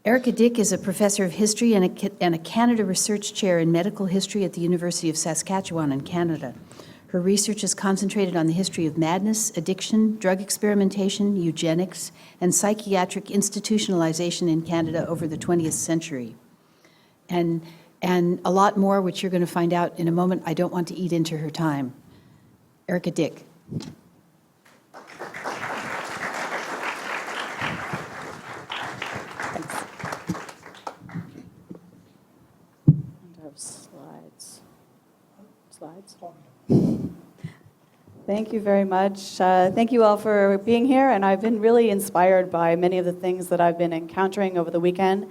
Erika Dyck is a professor of history and a Canada Research Chair in Medical History at the University of Saskatchewan in Canada. Her research is concentrated on the history of madness, addiction, drug experimentation, eugenics, and psychiatric institutionalization in Canada over the 20th century. And a lot more, which you're going to find out in a moment. I don't want to eat into her time. Erika Dyck. Slides. Thank you very much. Thank you all for being here, and I've been really inspired by many of the things that I've been encountering over the weekend,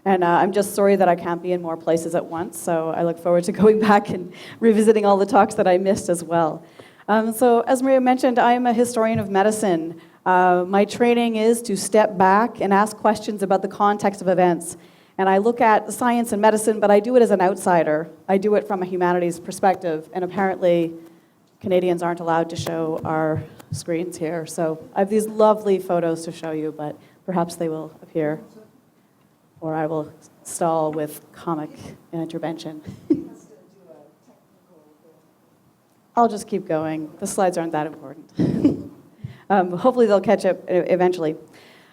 and I'm just sorry that I can't be in more places at once, so I look forward to going back and revisiting all the talks that I missed as well. So as Maria mentioned, I am a historian of medicine. My training is to step back and ask questions about the context of events. And I look at science and medicine, but I do it as an outsider. I do it from a humanities perspective, and apparently Canadians aren't allowed to show our screens here. So I have these lovely photos to show you, but perhaps they will appear, or I will stall with comic intervention. I'll just keep going. The slides aren't that important. Hopefully they'll catch up eventually.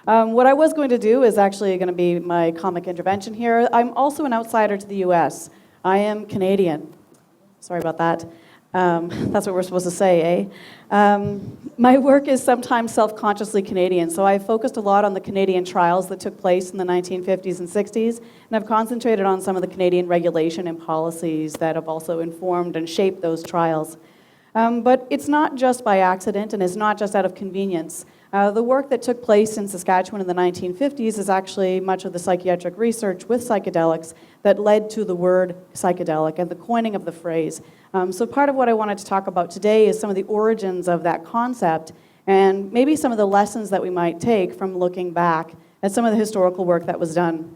What I was going to do is actually going to be my comic intervention here. I'm also an outsider to the US. I am Canadian. Sorry about that. That's what we're supposed to say, eh? My work is sometimes self-consciously Canadian, so I focused a lot on the Canadian trials that took place in the 1950s and 60s, and I've concentrated on some of the Canadian regulation and policies that have also informed and shaped those trials. But it's not just by accident, and it's not just out of convenience. The work that took place in Saskatchewan in the 1950s is actually much of the psychiatric research with psychedelics that led to the word psychedelic and the coining of the phrase. So part of what I wanted to talk about today is some of the origins of that concept and maybe some of the lessons that we might take from looking back at some of the historical work that was done.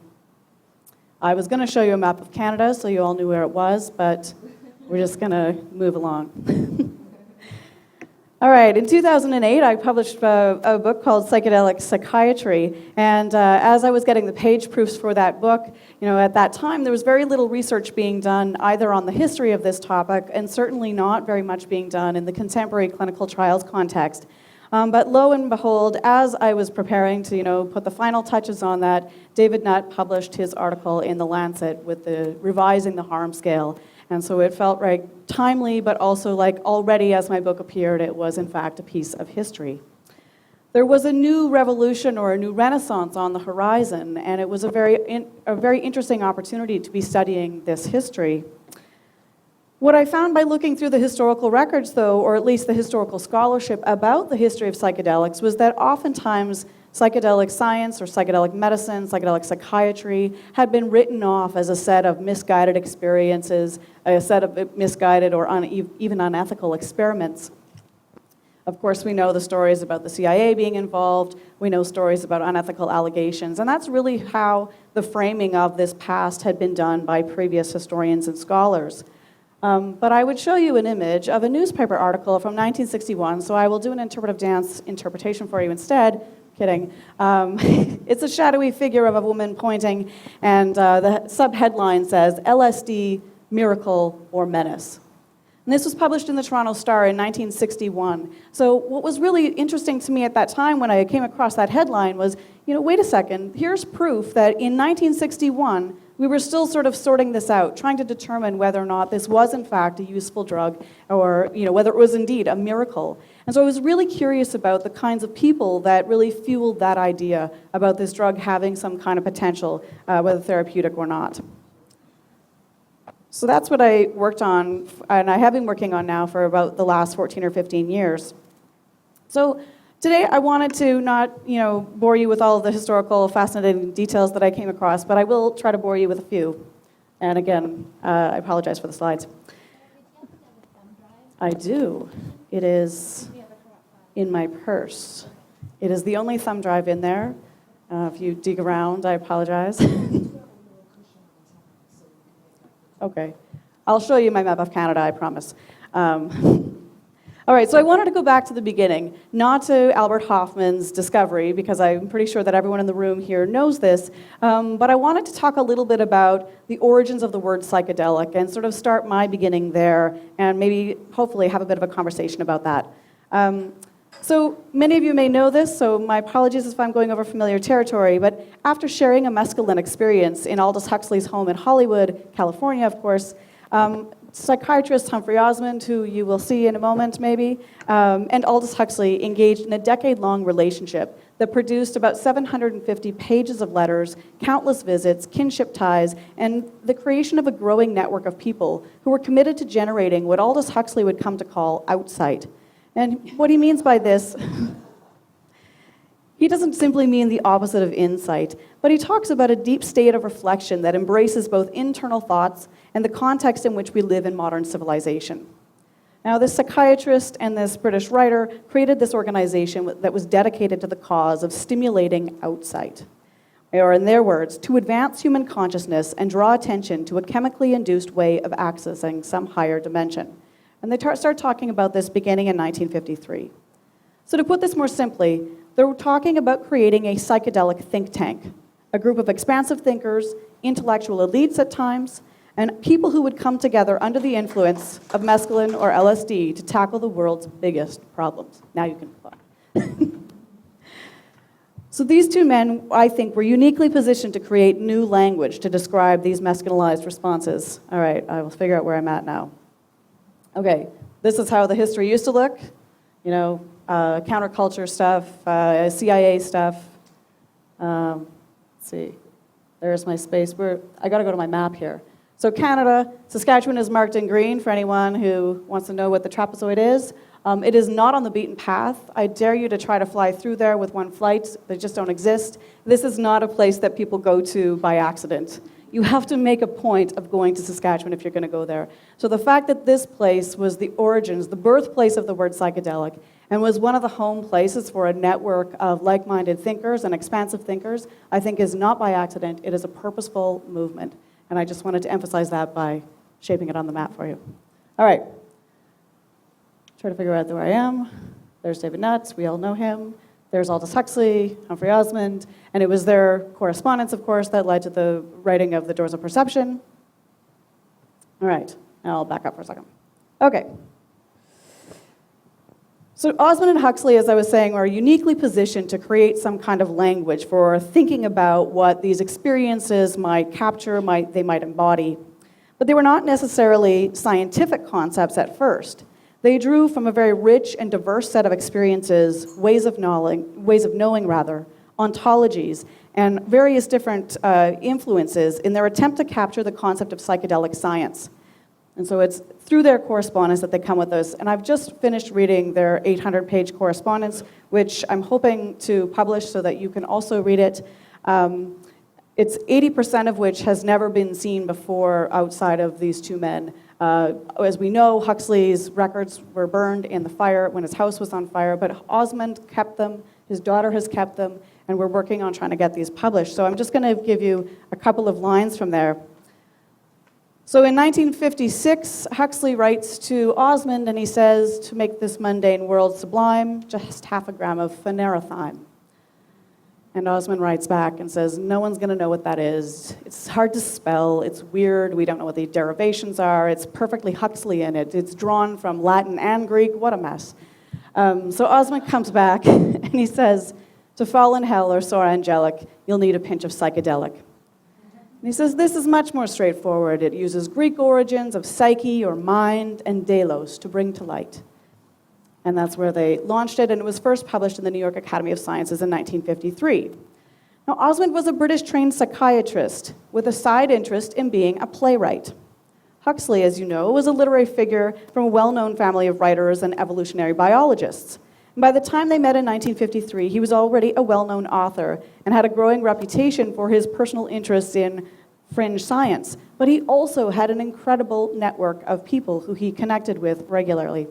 I was going to show you a map of Canada so you all knew where it was, but we're just going to move along. All right, in 2008, I published a book called Psychedelic Psychiatry, and as I was getting the page proofs for that book, at that time, there was very little research being done either on the history of this topic, and certainly not very much being done in the contemporary clinical trials context. But lo and behold, as I was preparing to, put the final touches on that, David Nutt published his article in The Lancet with the revising the harm scale. And so it felt right timely, but also like already as my book appeared, it was in fact a piece of history. There was a new revolution or a new renaissance on the horizon, and it was a very interesting opportunity to be studying this history. What I found by looking through the historical records, though, or at least the historical scholarship about the history of psychedelics, was that oftentimes psychedelic science or psychedelic medicine, psychedelic psychiatry had been written off as a set of misguided experiences, a set of misguided or even unethical experiments. Of course, we know the stories about the CIA being involved. We know stories about unethical allegations. And that's really how the framing of this past had been done by previous historians and scholars. But I would show you an image of a newspaper article from 1961, so I will do an interpretive dance interpretation for you instead. Kidding. It's a shadowy figure of a woman pointing, and the subheadline says, LSD, Miracle or Menace. And this was published in the Toronto Star in 1961. So what was really interesting to me at that time when I came across that headline was, wait a second, here's proof that in 1961, we were still sort of sorting this out, trying to determine whether or not this was in fact a useful drug or whether it was indeed a miracle. And so I was really curious about the kinds of people that really fueled that idea about this drug having some kind of potential, whether therapeutic or not. So that's what I worked on, and I have been working on now for about the last 14 or 15 years. So today I wanted to not, bore you with all of the historical fascinating details that I came across, but I will try to bore you with a few. And again, I apologize for the slides. I do. It is in my purse. It is the only thumb drive in there. If you dig around, I apologize. Okay. I'll show you my map of Canada, I promise. All right, so I wanted to go back to the beginning, not to Albert Hoffman's discovery, because I'm pretty sure that everyone in the room here knows this, but I wanted to talk a little bit about the origins of the word psychedelic and sort of start my beginning there and maybe, hopefully, have a bit of a conversation about that. So many of you may know this, so my apologies if I'm going over familiar territory, but after sharing a mescaline experience in Aldous Huxley's home in Hollywood, California, of course, psychiatrist Humphrey Osmond, who you will see in a moment maybe, and Aldous Huxley engaged in a decade-long relationship that produced about 750 pages of letters, countless visits, kinship ties, and the creation of a growing network of people who were committed to generating what Aldous Huxley would come to call outsight. And what he means by this, he doesn't simply mean the opposite of insight, but he talks about a deep state of reflection that embraces both internal thoughts and the context in which we live in modern civilization. Now, this psychiatrist and this British writer created this organization that was dedicated to the cause of stimulating outsight, or in their words, to advance human consciousness and draw attention to a chemically induced way of accessing some higher dimension. And they start talking about this beginning in 1953. So to put this more simply, they're talking about creating a psychedelic think tank, a group of expansive thinkers, intellectual elites at times, and people who would come together under the influence of mescaline or LSD to tackle the world's biggest problems. Now you can applaud. So these two men, I think, were uniquely positioned to create new language to describe these mescalinized responses. All right, I will figure out where I'm at now. Okay, this is how the history used to look. You know, counterculture stuff, CIA stuff. Let's see, there's my space. I gotta go to my map here. So Canada, Saskatchewan is marked in green for anyone who wants to know what the trapezoid is. It is not on the beaten path. I dare you to try to fly through there with one flight. They just don't exist. This is not a place that people go to by accident. You have to make a point of going to Saskatchewan if you're going to go there. So the fact that this place was the origins, the birthplace of the word psychedelic, and was one of the home places for a network of like-minded thinkers and expansive thinkers, I think is not by accident. It is a purposeful movement. And I just wanted to emphasize that by shaping it on the map for you. All right. Try to figure out where I am. There's David Nutt. We all know him. There's Aldous Huxley, Humphrey Osmond, and it was their correspondence, of course, that led to the writing of The Doors of Perception. All right, now I'll back up for a second. Okay. So Osmond and Huxley, as I was saying, are uniquely positioned to create some kind of language for thinking about what these experiences might capture, they might embody. But they were not necessarily scientific concepts at first. They drew from a very rich and diverse set of experiences, ways of knowing, ontologies, and various different influences in their attempt to capture the concept of psychedelic science. And so it's through their correspondence that they come with this. And I've just finished reading their 800-page correspondence, which I'm hoping to publish so that you can also read it. It's 80% of which has never been seen before outside of these two men. As we know, Huxley's records were burned in the fire when his house was on fire, but Osmond kept them, his daughter has kept them, and we're working on trying to get these published. So I'm just going to give you a couple of lines from there. So in 1956, Huxley writes to Osmond, and he says, to make this mundane world sublime, just half a gram of phanerothym. And Osmond writes back and says, no one's going to know what that is. It's hard to spell. It's weird. We don't know what the derivations are. It's perfectly Huxleyan. It's drawn from Latin and Greek. What a mess. So Osmond comes back and he says, to fall in hell or soar angelic, you'll need a pinch of psychedelic. And he says, this is much more straightforward. It uses Greek origins of psyche or mind and delos to bring to light. And that's where they launched it, and it was first published in the New York Academy of Sciences in 1953. Now, Osmond was a British-trained psychiatrist with a side interest in being a playwright. Huxley, as you know, was a literary figure from a well-known family of writers and evolutionary biologists. And by the time they met in 1953, he was already a well-known author and had a growing reputation for his personal interests in fringe science. But he also had an incredible network of people who he connected with regularly.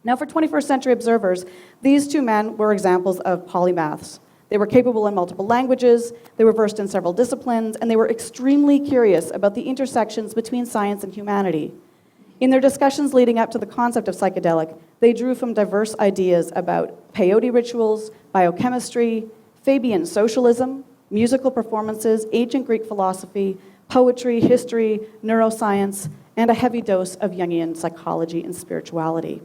Now, for 21st century observers, these two men were examples of polymaths. They were capable in multiple languages, they were versed in several disciplines, and they were extremely curious about the intersections between science and humanity. In their discussions leading up to the concept of psychedelic, they drew from diverse ideas about peyote rituals, biochemistry, Fabian socialism, musical performances, ancient Greek philosophy, poetry, history, neuroscience, and a heavy dose of Jungian psychology and spirituality.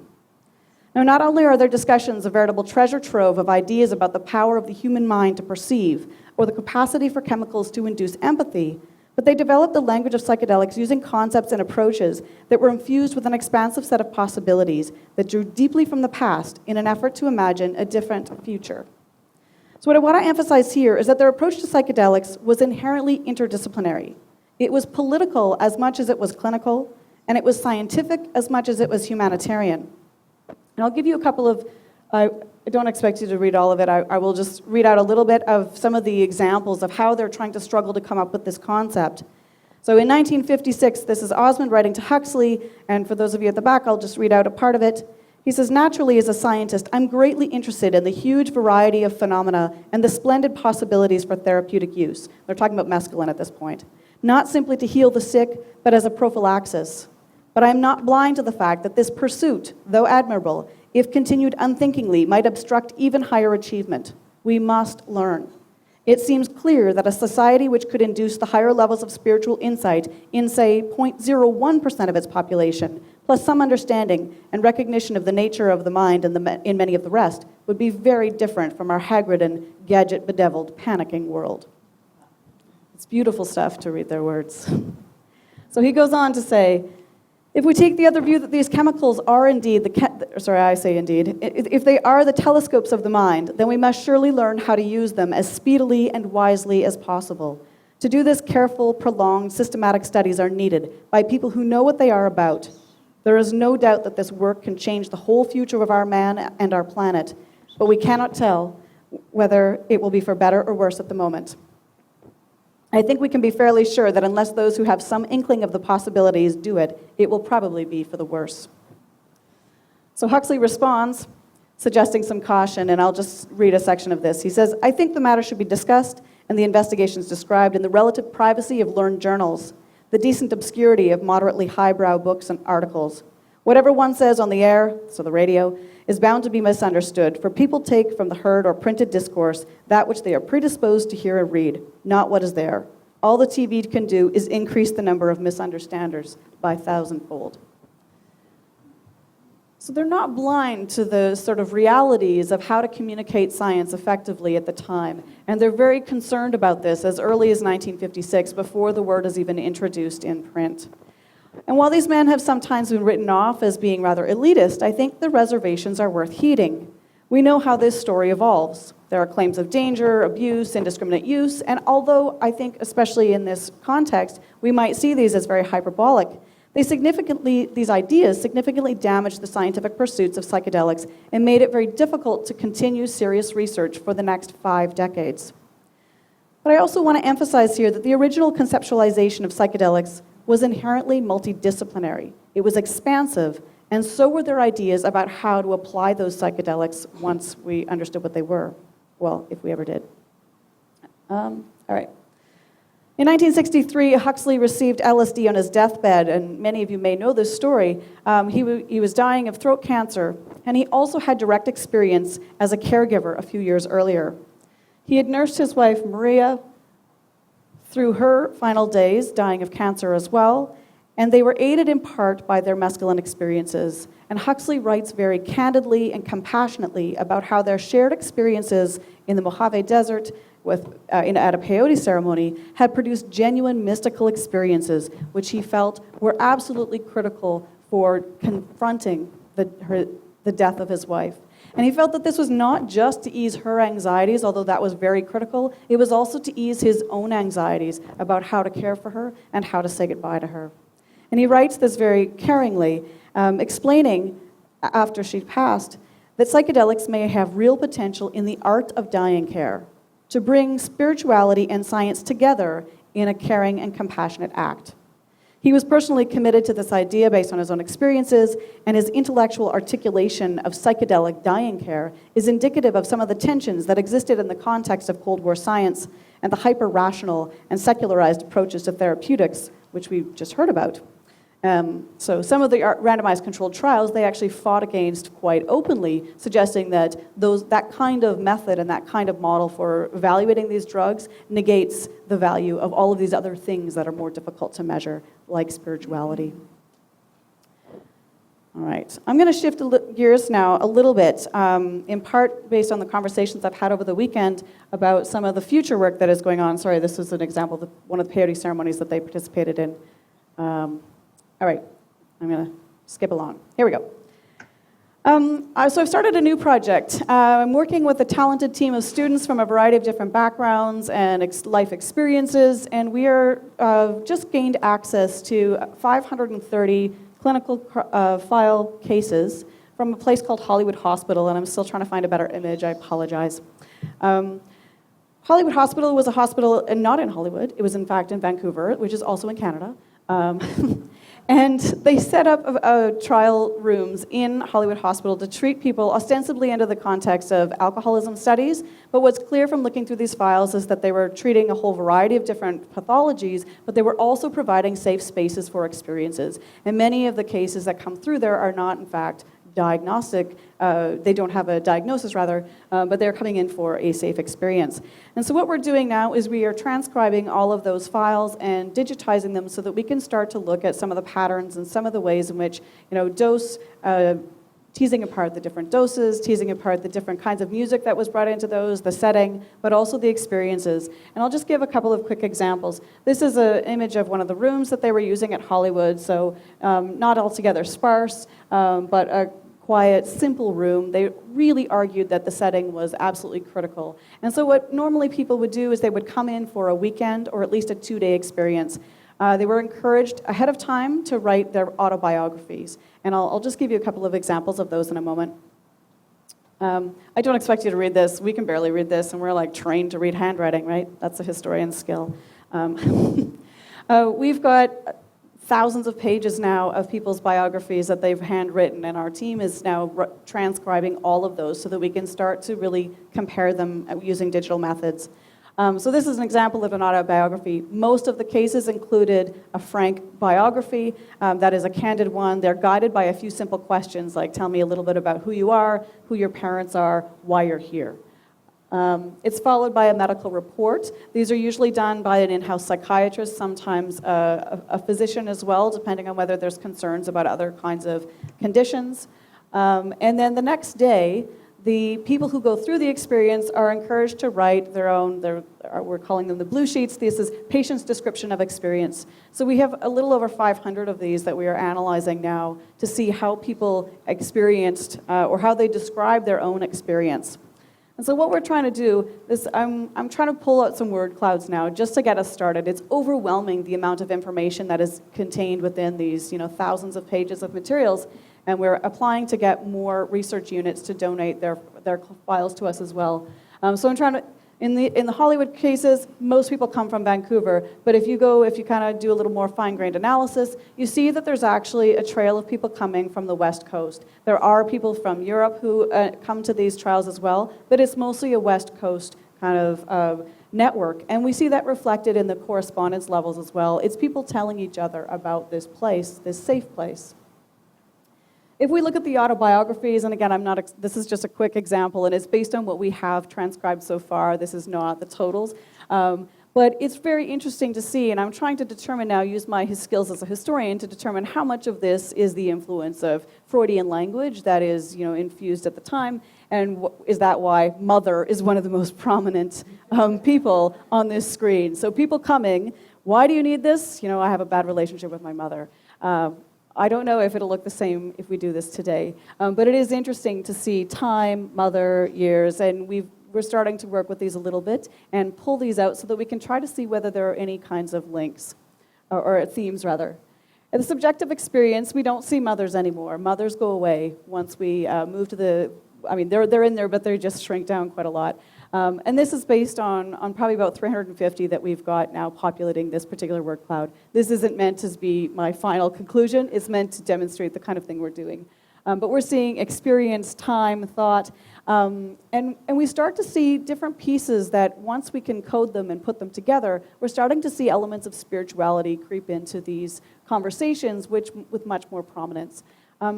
Now, not only are their discussions a veritable treasure trove of ideas about the power of the human mind to perceive, or the capacity for chemicals to induce empathy, but they developed the language of psychedelics using concepts and approaches that were infused with an expansive set of possibilities that drew deeply from the past in an effort to imagine a different future. So what I want to emphasize here is that their approach to psychedelics was inherently interdisciplinary. It was political as much as it was clinical, and it was scientific as much as it was humanitarian. And I'll give you a couple of, I don't expect you to read all of it, I will just read out a little bit of some of the examples of how they're trying to struggle to come up with this concept. So in 1956, this is Auslan writing to Huxley, and for those of you at the back, I'll just read out a part of it. He says, naturally, as a scientist, I'm greatly interested in the huge variety of phenomena and the splendid possibilities for therapeutic use. They're talking about mescaline at this point. Not simply to heal the sick, but as a prophylaxis. But I am not blind to the fact that this pursuit, though admirable, if continued unthinkingly, might obstruct even higher achievement. We must learn. It seems clear that a society which could induce the higher levels of spiritual insight in, say, 0.01% of its population, plus some understanding and recognition of the nature of the mind in many of the rest, would be very different from our haggard-ridden, gadget-bedeviled, panicking world. It's beautiful stuff to read their words. So he goes on to say, if we take the other view that these chemicals are indeed if they are the telescopes of the mind, then we must surely learn how to use them as speedily and wisely as possible. To do this, careful, prolonged, systematic studies are needed by people who know what they are about. There is no doubt that this work can change the whole future of our man and our planet, but we cannot tell whether it will be for better or worse at the moment. I think we can be fairly sure that unless those who have some inkling of the possibilities do it, it will probably be for the worse. So Huxley responds, suggesting some caution, and I'll just read a section of this. He says, I think the matter should be discussed and the investigations described in the relative privacy of learned journals, the decent obscurity of moderately highbrow books and articles. Whatever one says on the air, so the radio, is bound to be misunderstood, for people take from the heard or printed discourse that which they are predisposed to hear and read, not what is there. All the TV can do is increase the number of misunderstanders by thousandfold. So they're not blind to the sort of realities of how to communicate science effectively at the time, and they're very concerned about this as early as 1956, before the word is even introduced in print. And while these men have sometimes been written off as being rather elitist, I think the reservations are worth heeding. We know how this story evolves. There are claims of danger, abuse, indiscriminate use, and although I think, especially in this context, we might see these as very hyperbolic, these ideas significantly damaged the scientific pursuits of psychedelics and made it very difficult to continue serious research for the next 5 decades. But I also want to emphasize here that the original conceptualization of psychedelics was inherently multidisciplinary. It was expansive, and so were their ideas about how to apply those psychedelics once we understood what they were. Well, if we ever did. All right. In 1963, Huxley received LSD on his deathbed, and many of you may know this story. He was dying of throat cancer, and he also had direct experience as a caregiver a few years earlier. He had nursed his wife, Maria, through her final days, dying of cancer as well, and they were aided in part by their mescaline experiences. And Huxley writes very candidly and compassionately about how their shared experiences in the Mojave Desert at a peyote ceremony had produced genuine mystical experiences, which he felt were absolutely critical for confronting the death of his wife. And he felt that this was not just to ease her anxieties, although that was very critical. It was also to ease his own anxieties about how to care for her and how to say goodbye to her. And he writes this very caringly, explaining, after she passed, that psychedelics may have real potential in the art of dying care, to bring spirituality and science together in a caring and compassionate act. He was personally committed to this idea based on his own experiences, and his intellectual articulation of psychedelic dying care is indicative of some of the tensions that existed in the context of Cold War science and the hyper-rational and secularized approaches to therapeutics, which we just heard about. So some of the randomized controlled trials, they actually fought against quite openly, suggesting that that kind of method and that kind of model for evaluating these drugs negates the value of all of these other things that are more difficult to measure, like spirituality. All right, I'm going to shift gears now a little bit, in part based on the conversations I've had over the weekend about some of the future work that is going on. Sorry, this was an example of one of the peyote ceremonies that they participated in. All right, I'm going to skip along. Here we go. So I've started a new project. I'm working with a talented team of students from a variety of different backgrounds and life experiences, and we are just gained access to 530 clinical file cases from a place called Hollywood Hospital, and I'm still trying to find a better image, I apologize. Hollywood Hospital was a hospital, and not in Hollywood, it was in fact in Vancouver, which is also in Canada. And they set up trial rooms in Hollywood Hospital to treat people ostensibly under the context of alcoholism studies, but what's clear from looking through these files is that they were treating a whole variety of different pathologies, but they were also providing safe spaces for experiences. And many of the cases that come through there are not, in fact, diagnostic, they don't have a diagnosis rather, but they're coming in for a safe experience. And so what we're doing now is we are transcribing all of those files and digitizing them so that we can start to look at some of the patterns and some of the ways in which, teasing apart the different doses, teasing apart the different kinds of music that was brought into those, the setting, but also the experiences. And I'll just give a couple of quick examples. This is an image of one of the rooms that they were using at Hollywood, so not altogether sparse, but a quiet, simple room. They really argued that the setting was absolutely critical. And so what normally people would do is they would come in for a weekend or at least a 2-day experience. They were encouraged ahead of time to write their autobiographies. And I'll just give you a couple of examples of those in a moment. I don't expect you to read this. We can barely read this, and we're like trained to read handwriting, right? That's a historian's skill. We've got thousands of pages now of people's biographies that they've handwritten, and our team is now transcribing all of those so that we can start to really compare them using digital methods. So this is an example of an autobiography. Most of the cases included a frank biography. That is a candid one. They're guided by a few simple questions like, tell me a little bit about who you are, who your parents are, why you're here. It's followed by a medical report. These are usually done by an in-house psychiatrist, sometimes a physician as well, depending on whether there's concerns about other kinds of conditions. And then the next day, the people who go through the experience are encouraged to write their own, we're calling them the blue sheets. This is patient's description of experience. So we have a little over 500 of these that we are analyzing now to see how people experienced or how they describe their own experience. And so what we're trying to do is, I'm trying to pull out some word clouds now just to get us started. It's overwhelming the amount of information that is contained within these thousands of pages of materials, and we're applying to get more research units to donate their files to us as well. So I'm trying to, in the Hollywood cases, most people come from Vancouver, but if you kind of do a little more fine-grained analysis, you see that there's actually a trail of people coming from the West Coast. There are people from Europe who come to these trials as well, but it's mostly a West Coast kind of network, and we see that reflected in the correspondence levels as well. It's people telling each other about this place, this safe place. If we look at the autobiographies, and again, this is just a quick example, and it's based on what we have transcribed so far. This is not the totals. But it's very interesting to see, and I'm trying to determine now, use my skills as a historian to determine how much of this is the influence of Freudian language that is infused at the time, and is that why mother is one of the most prominent people on this screen. So people coming, why do you need this? I have a bad relationship with my mother. I don't know if it'll look the same if we do this today, but it is interesting to see time, mother, years, and we're starting to work with these a little bit and pull these out so that we can try to see whether there are any kinds of links, or themes rather. In the subjective experience, we don't see mothers anymore. Mothers go away once we move to they're in there, but they just shrink down quite a lot. And this is based on probably about 350 that we've got now populating this particular word cloud. This isn't meant to be my final conclusion. It's meant to demonstrate the kind of thing we're doing. But we're seeing experience, time, thought, and we start to see different pieces that once we can code them and put them together, we're starting to see elements of spirituality creep into these conversations, which with much more prominence.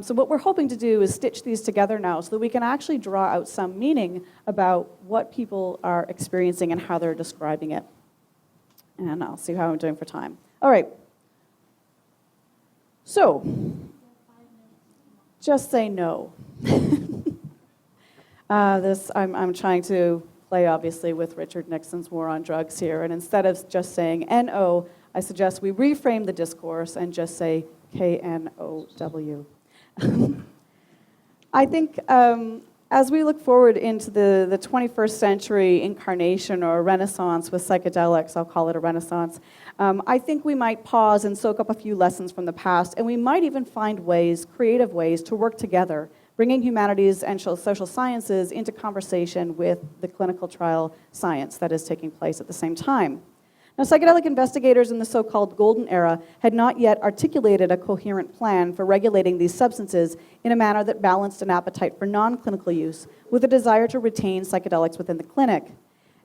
So what we're hoping to do is stitch these together now so that we can actually draw out some meaning about what people are experiencing and how they're describing it. And I'll see how I'm doing for time. All right. So, just say no. I'm trying to play, obviously, with Richard Nixon's war on drugs here. And instead of just saying N-O, I suggest we reframe the discourse and just say K-N-O-W. I think as we look forward into the 21st century incarnation or renaissance with psychedelics, I'll call it a renaissance, I think we might pause and soak up a few lessons from the past, and we might even find ways, creative ways, to work together, bringing humanities and social sciences into conversation with the clinical trial science that is taking place at the same time. Now, psychedelic investigators in the so-called golden era had not yet articulated a coherent plan for regulating these substances in a manner that balanced an appetite for non-clinical use with a desire to retain psychedelics within the clinic.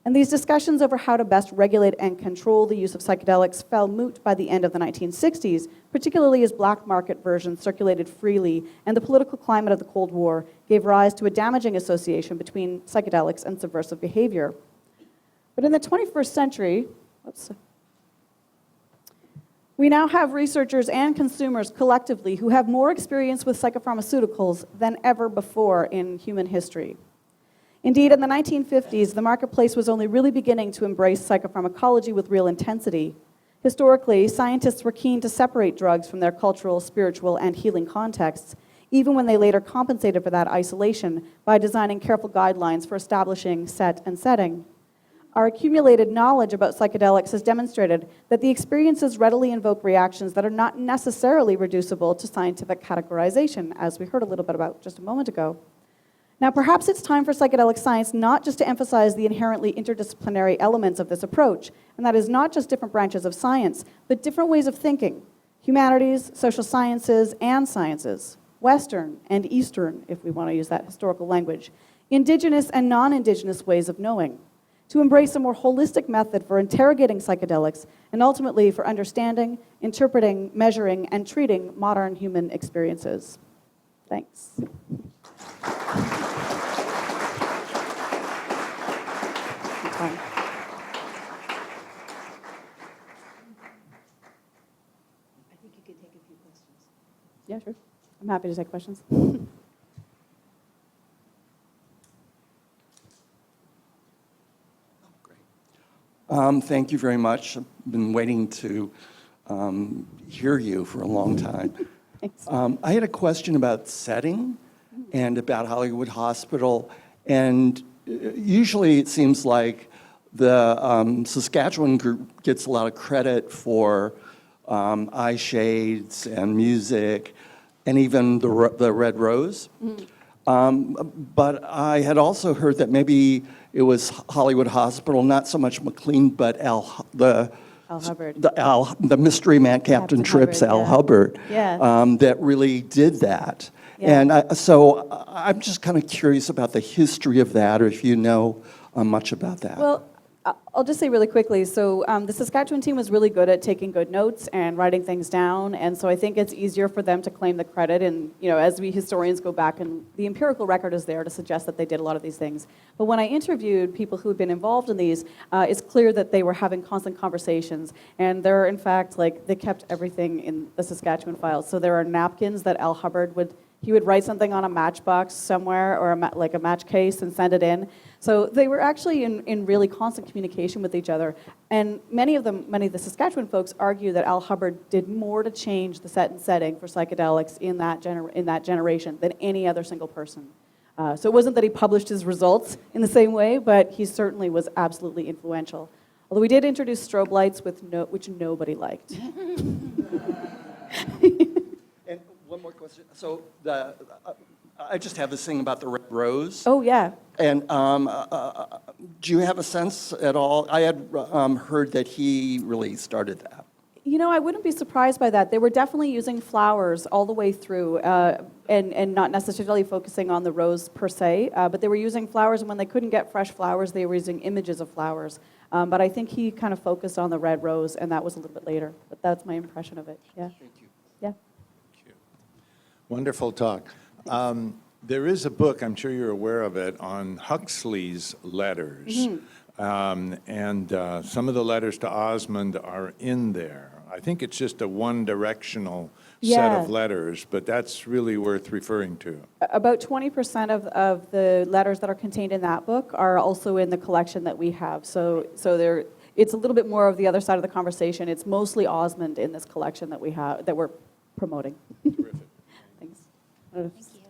And these discussions over how to best regulate and control the use of psychedelics fell moot by the end of the 1960s, particularly as black market versions circulated freely and the political climate of the Cold War gave rise to a damaging association between psychedelics and subversive behavior. But in the 21st century, we now have researchers and consumers collectively who have more experience with psychopharmaceuticals than ever before in human history. Indeed, in the 1950s, the marketplace was only really beginning to embrace psychopharmacology with real intensity. Historically, scientists were keen to separate drugs from their cultural, spiritual, and healing contexts, even when they later compensated for that isolation by designing careful guidelines for establishing set and setting. Our accumulated knowledge about psychedelics has demonstrated that the experiences readily invoke reactions that are not necessarily reducible to scientific categorization, as we heard a little bit about just a moment ago. Now, perhaps it's time for psychedelic science not just to emphasize the inherently interdisciplinary elements of this approach, and that is not just different branches of science, but different ways of thinking, humanities, social sciences, and sciences, Western and Eastern, if we want to use that historical language, indigenous and non-indigenous ways of knowing, to embrace a more holistic method for interrogating psychedelics and ultimately for understanding, interpreting, measuring, and treating modern human experiences. Thanks. I think you could take a few questions. Yeah, sure. I'm happy to take questions. Thank you very much. I've been waiting to hear you for a long time. Thanks. I had a question about setting and about Hollywood Hospital. And usually it seems like the Saskatchewan group gets a lot of credit for eye shades and music and even the Red Rose. But I had also heard that maybe it was Hollywood Hospital, not so much McLean, but Al Hubbard. The mystery man, Captain Trips, Hubbard, Al yeah. Hubbard, Yeah. that really did that. Yeah. And so I'm just kind of curious about the history of that, or if you know much about that. Well, I'll just say really quickly, so the Saskatchewan team was really good at taking good notes and writing things down, and so I think it's easier for them to claim the credit, and as we historians go back, and the empirical record is there to suggest that they did a lot of these things. But when I interviewed people who had been involved in these, it's clear that they were having constant conversations, and there are, in fact, they kept everything in the Saskatchewan files. So there are napkins that Al Hubbard would write something on a matchbox somewhere, or a match case, and send it in. So they were actually in really constant communication with each other. And many of the Saskatchewan folks argue that Al Hubbard did more to change the set and setting for psychedelics in that generation than any other single person. So it wasn't that he published his results in the same way, but he certainly was absolutely influential. Although we did introduce strobe lights, which nobody liked. And one more question. So I just have this thing about the Red Rose. Oh, yeah. And do you have a sense at all? I had heard that he really started that. You know, I wouldn't be surprised by that. They were definitely using flowers all the way through, and not necessarily focusing on the rose per se, but they were using flowers, and when they couldn't get fresh flowers, they were using images of flowers. But I think he kind of focused on the red rose, and that was a little bit later. But that's my impression of it. Yeah. Thank you. Yeah. Wonderful talk. There is a book, I'm sure you're aware of it, on Huxley's letters. And some of the letters to Osmond are in there. I think it's just a one-directional set of letters, but that's really worth referring to. About 20% of the letters that are contained in that book are also in the collection that we have. So it's a little bit more of the other side of the conversation. It's mostly Osmond in this collection that we have, that we're promoting. Terrific. Thanks. Thank you.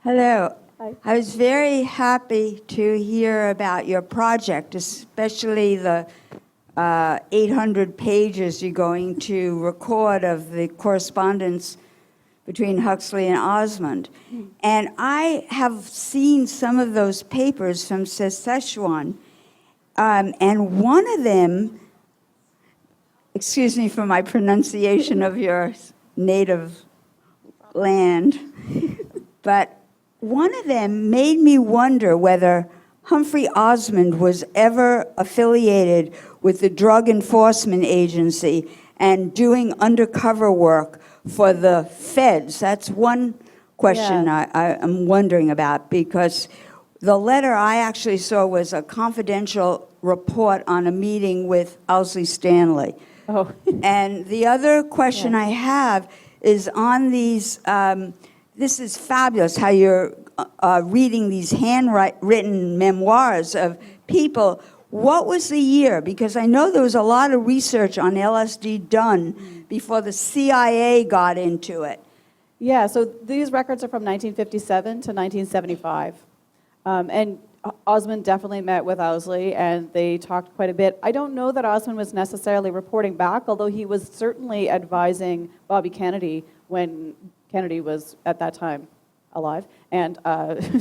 Hello. Hi. I was very happy to hear about your project, especially the 800 pages you're going to record of the correspondence between Huxley and Osmond. And I have seen some of those papers from Szechuan, and one of them, excuse me for my pronunciation of your native land, but one of them made me wonder whether Humphrey Osmond was ever affiliated with the Drug Enforcement Agency and doing undercover work for the feds. That's one question I'm wondering about, because the letter I actually saw was a confidential report on a meeting with Owsley Stanley. Oh. And the other question I have is on these, this is fabulous how you're reading these handwritten memoirs of people. What was the year? Because I know there was a lot of research on LSD done before the CIA got into it. Yeah, so these records are from 1957 to 1975. And Osmond definitely met with Owsley, and they talked quite a bit. I don't know that Osmond was necessarily reporting back, although he was certainly advising Bobby Kennedy when Kennedy was, at that time, alive, and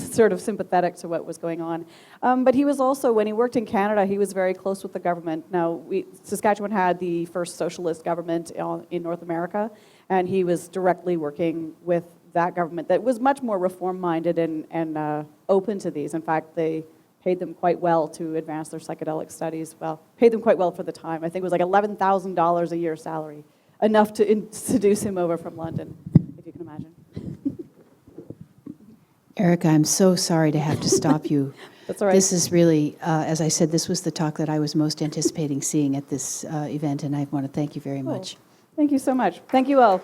sort of sympathetic to what was going on. But he was also, when he worked in Canada, he was very close with the government. Now, Saskatchewan had the first socialist government in North America, and he was directly working with that government that was much more reform-minded and open to these. In fact, they paid them quite well to advance their psychedelic studies. Well, paid them quite well for the time. I think it was like $11,000 a year salary, enough to seduce him over from London, if you can imagine. Erika, I'm so sorry to have to stop you. That's all right. This is really, as I said, this was the talk that I was most anticipating seeing at this event, and I want to thank you very much. Thank you so much. Thank you all.